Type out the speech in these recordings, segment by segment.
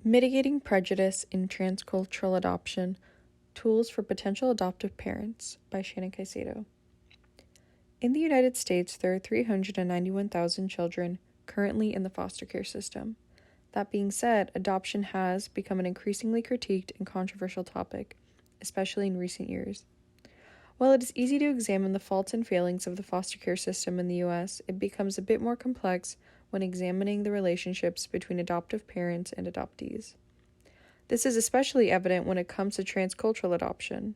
Mitigating Prejudice in Transcultural Adoption, Tools for Potential Adoptive Parents by Shannon Caicedo. In the United States, there are 391,000 children currently in the foster care system. That being said, adoption has become an increasingly critiqued and controversial topic, especially in recent years. While it is easy to examine the faults and failings of the foster care system in the U.S., it becomes a bit more complex when examining the relationships between adoptive parents and adoptees. This is especially evident when it comes to transcultural adoption.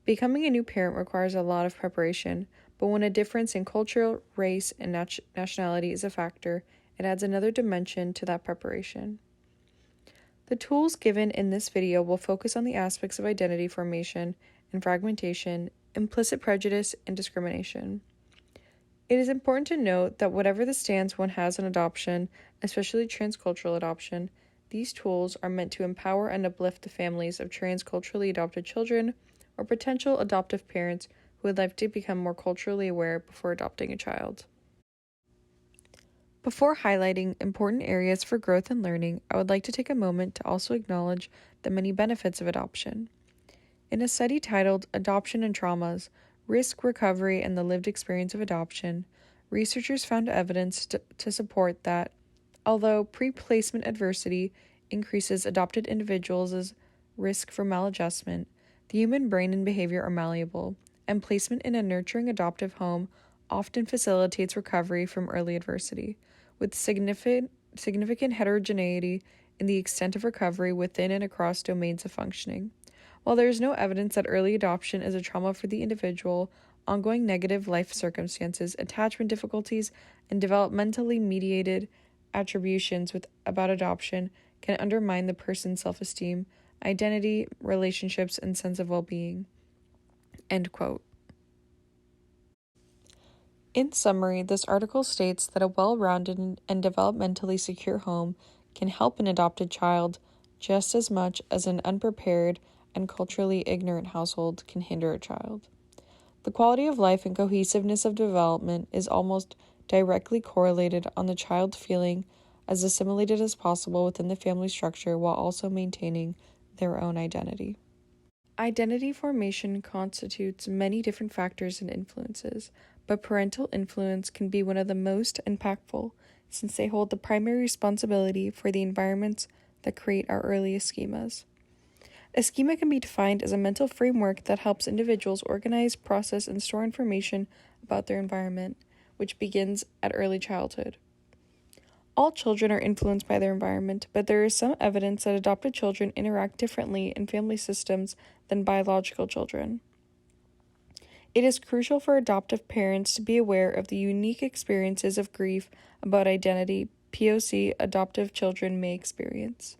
Becoming a new parent requires a lot of preparation, but when a difference in culture, race, and nationality is a factor, it adds another dimension to that preparation. The tools given in this video will focus on the aspects of identity formation and fragmentation, implicit prejudice, and discrimination. It is important to note that whatever the stance one has on adoption, especially transcultural adoption, these tools are meant to empower and uplift the families of transculturally adopted children or potential adoptive parents who would like to become more culturally aware before adopting a child. Before highlighting important areas for growth and learning, I would like to take a moment to also acknowledge the many benefits of adoption. In a study titled Adoption and Traumas, Risk, Recovery, and the Lived Experience of Adoption, researchers found evidence to support that, although pre-placement adversity increases adopted individuals' risk for maladjustment, the human brain and behavior are malleable, and placement in a nurturing adoptive home often facilitates recovery from early adversity, with significant heterogeneity in the extent of recovery within and across domains of functioning. While there is no evidence that early adoption is a trauma for the individual, ongoing negative life circumstances, attachment difficulties, and developmentally mediated attributions about adoption can undermine the person's self-esteem, identity, relationships, and sense of well-being. End quote. In summary, this article states that a well-rounded and developmentally secure home can help an adopted child just as much as an unprepared and culturally ignorant household can hinder a child. The quality of life and cohesiveness of development is almost directly correlated on the child feeling as assimilated as possible within the family structure while also maintaining their own identity. Identity formation constitutes many different factors and influences, but parental influence can be one of the most impactful since they hold the primary responsibility for the environments that create our earliest schemas. A schema can be defined as a mental framework that helps individuals organize, process, and store information about their environment, which begins at early childhood. All children are influenced by their environment, but there is some evidence that adopted children interact differently in family systems than biological children. It is crucial for adoptive parents to be aware of the unique experiences of grief about identity POC adoptive children may experience.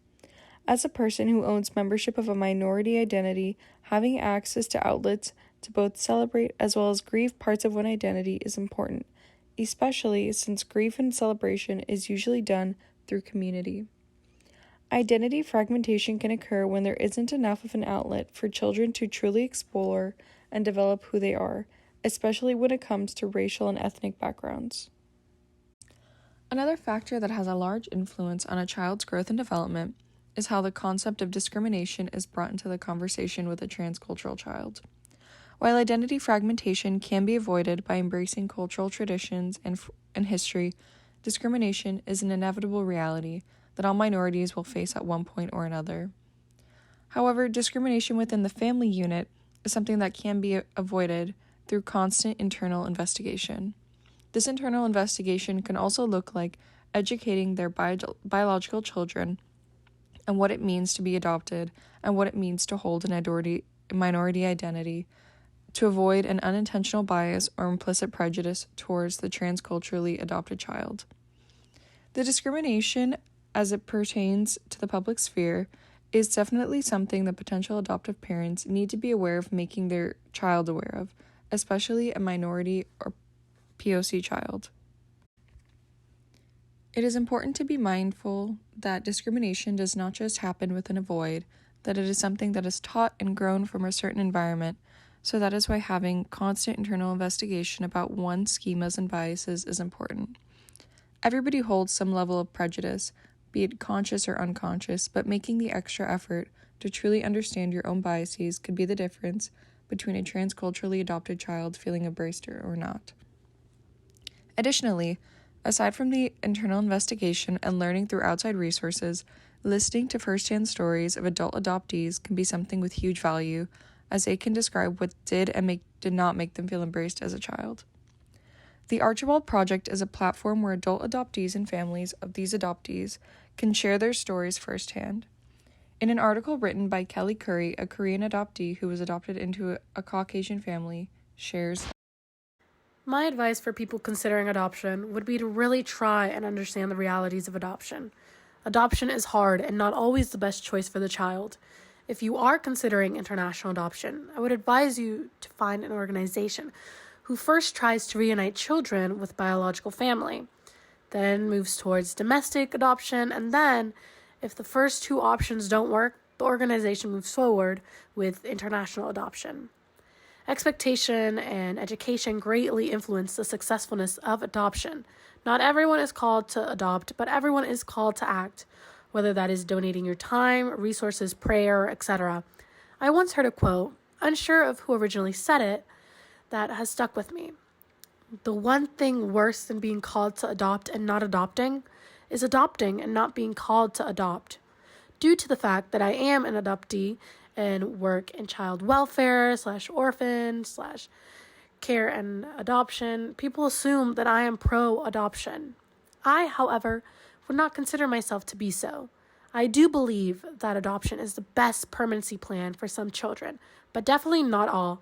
As a person who owns membership of a minority identity, having access to outlets to both celebrate as well as grieve parts of one identity is important, especially since grief and celebration is usually done through community. Identity fragmentation can occur when there isn't enough of an outlet for children to truly explore and develop who they are, especially when it comes to racial and ethnic backgrounds. Another factor that has a large influence on a child's growth and development is how the concept of discrimination is brought into the conversation with a transcultural child. While identity fragmentation can be avoided by embracing cultural traditions and history, discrimination is an inevitable reality that all minorities will face at one point or another. However, discrimination within the family unit is something that can be avoided through constant internal investigation. This internal investigation can also look like educating their biological children and what it means to be adopted, and what it means to hold a minority identity, to avoid an unintentional bias or implicit prejudice towards the transculturally adopted child. The discrimination as it pertains to the public sphere is definitely something that potential adoptive parents need to be aware of making their child aware of, especially a minority or POC child. It is important to be mindful that discrimination does not just happen within a void, that it is something that is taught and grown from a certain environment, so that is why having constant internal investigation about one's schemas and biases is important. Everybody holds some level of prejudice, be it conscious or unconscious, but making the extra effort to truly understand your own biases could be the difference between a transculturally adopted child feeling embraced or not. Additionally, aside from the internal investigation and learning through outside resources, listening to firsthand stories of adult adoptees can be something with huge value, as they can describe what did and did not make them feel embraced as a child. The Archibald Project is a platform where adult adoptees and families of these adoptees can share their stories firsthand. In an article written by Kelly Curry, a Korean adoptee who was adopted into a Caucasian family, shares, "My advice for people considering adoption would be to really try and understand the realities of adoption. Adoption is hard and not always the best choice for the child. If you are considering international adoption, I would advise you to find an organization who first tries to reunite children with biological family, then moves towards domestic adoption, and then, if the first two options don't work, the organization moves forward with international adoption. Expectation and education greatly influence the successfulness of adoption. Not everyone is called to adopt, but everyone is called to act, whether that is donating your time, resources, prayer, etc. I once heard a quote, unsure of who originally said it, that has stuck with me. "The one thing worse than being called to adopt and not adopting is adopting and not being called to adopt." Due to the fact that I am an adoptee and work in child welfare /orphan /care and adoption, people assume that I am pro-adoption. I, however, would not consider myself to be so. I do believe that adoption is the best permanency plan for some children, but definitely not all.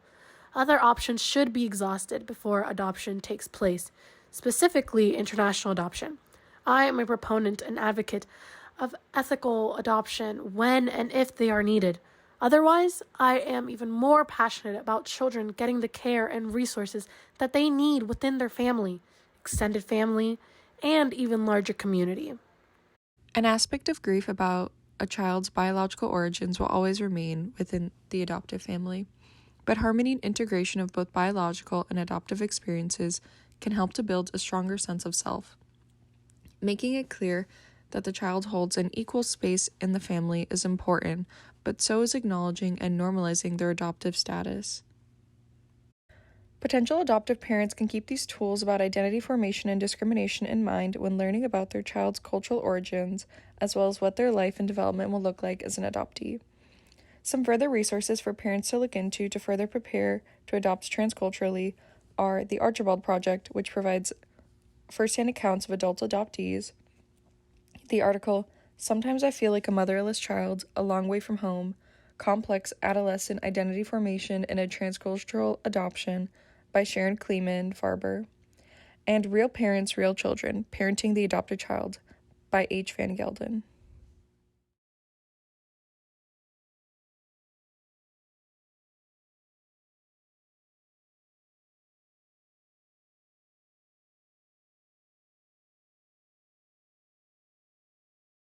Other options should be exhausted before adoption takes place, specifically international adoption. I am a proponent and advocate of ethical adoption when and if they are needed. Otherwise, I am even more passionate about children getting the care and resources that they need within their family, extended family, and even larger community. an aspect of grief about a child's biological origins will always remain within the adoptive family, but harmony and integration of both biological and adoptive experiences can help to build a stronger sense of self. Making it clear that the child holds an equal space in the family is important, but so is acknowledging and normalizing their adoptive status. Potential adoptive parents can keep these tools about identity formation and discrimination in mind when learning about their child's cultural origins, as well as what their life and development will look like as an adoptee. Some further resources for parents to look into to further prepare to adopt transculturally are the Archibald Project, which provides firsthand accounts of adult adoptees, the article "Sometimes I Feel Like a Motherless Child, A Long Way from Home, Complex Adolescent Identity Formation in a Transcultural Adoption" by Sharon Kleeman Farber, and "Real Parents, Real Children, Parenting the Adopted Child" by H. Van Gelden.